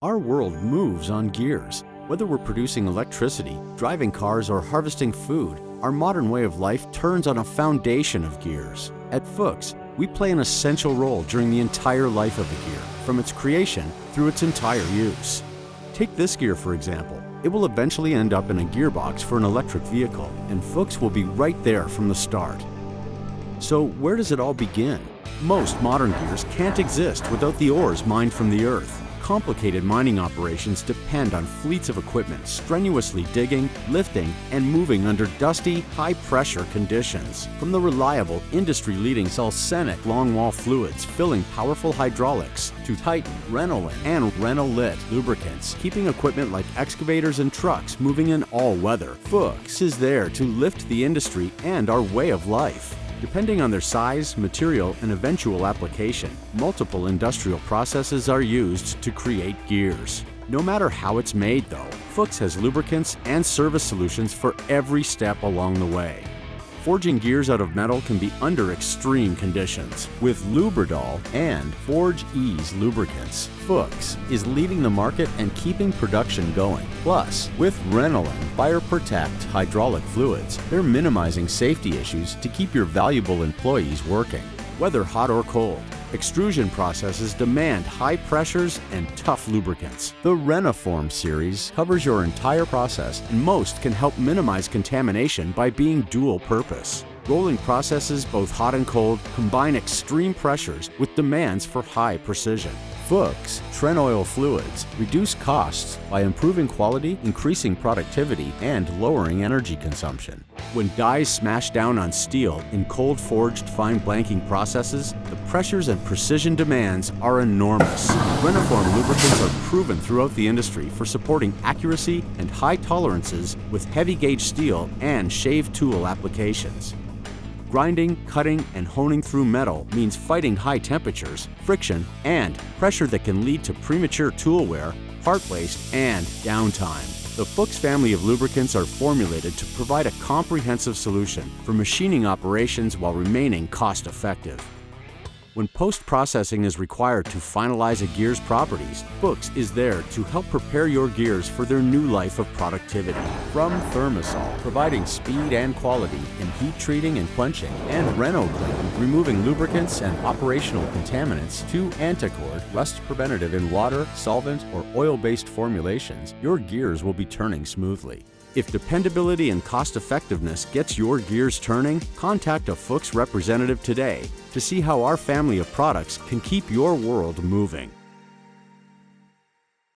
Our world moves on gears. Whether we're producing electricity, driving cars, or harvesting food, our modern way of life turns on a foundation of gears. At FUCHS, we play an essential role during the entire life of a gear, from its creation through its entire use. Take this gear, for example. It will eventually end up in a gearbox for an electric vehicle, and FUCHS will be right there from the start. So where does it all begin? Most modern gears can't exist without the ores mined from the earth. Complicated mining operations depend on fleets of equipment strenuously digging, lifting, and moving under dusty, high-pressure conditions. From the reliable, industry-leading Sulcenic longwall fluids filling powerful hydraulics to Titan, Renolin, and Renolit lubricants, keeping equipment like excavators and trucks moving in all weather. FUCHS is there to lift the industry and our way of life. Depending on their size, material, and eventual application, multiple industrial processes are used to create gears. No matter how it's made, though, FUCHS has lubricants and service solutions for every step along the way. Forging gears out of metal can be under extreme conditions. With Lubridol and Forge Ease lubricants, FUCHS is leading the market and keeping production going. Plus, with Renolin Fire Protect hydraulic fluids, they're minimizing safety issues to keep your valuable employees working. Whether hot or cold, extrusion processes demand high pressures and tough lubricants. The Renoform series covers your entire process, and most can help minimize contamination by being dual purpose. Rolling processes, both hot and cold, combine extreme pressures with demands for high precision. FUCHS Trenoil fluids reduce costs by improving quality, increasing productivity, and lowering energy consumption. When dies smash down on steel in cold-forged fine blanking processes, the pressures and precision demands are enormous. Renoform lubricants are proven throughout the industry for supporting accuracy and high tolerances with heavy-gauge steel and shave tool applications. Grinding, cutting, and honing through metal means fighting high temperatures, friction, and pressure that can lead to premature tool wear, part waste, and downtime. The FUCHS family of lubricants are formulated to provide a comprehensive solution for machining operations while remaining cost-effective. When post-processing is required to finalize a gear's properties, FUCHS is there to help prepare your gears for their new life of productivity. From Thermosol, providing speed and quality in heat treating and quenching, and RenoClean, removing lubricants and operational contaminants, to Anticord, rust preventative in water, solvent, or oil-based formulations, your gears will be turning smoothly. If dependability and cost-effectiveness gets your gears turning, contact a FUCHS representative today to see how our family of products can keep your world moving.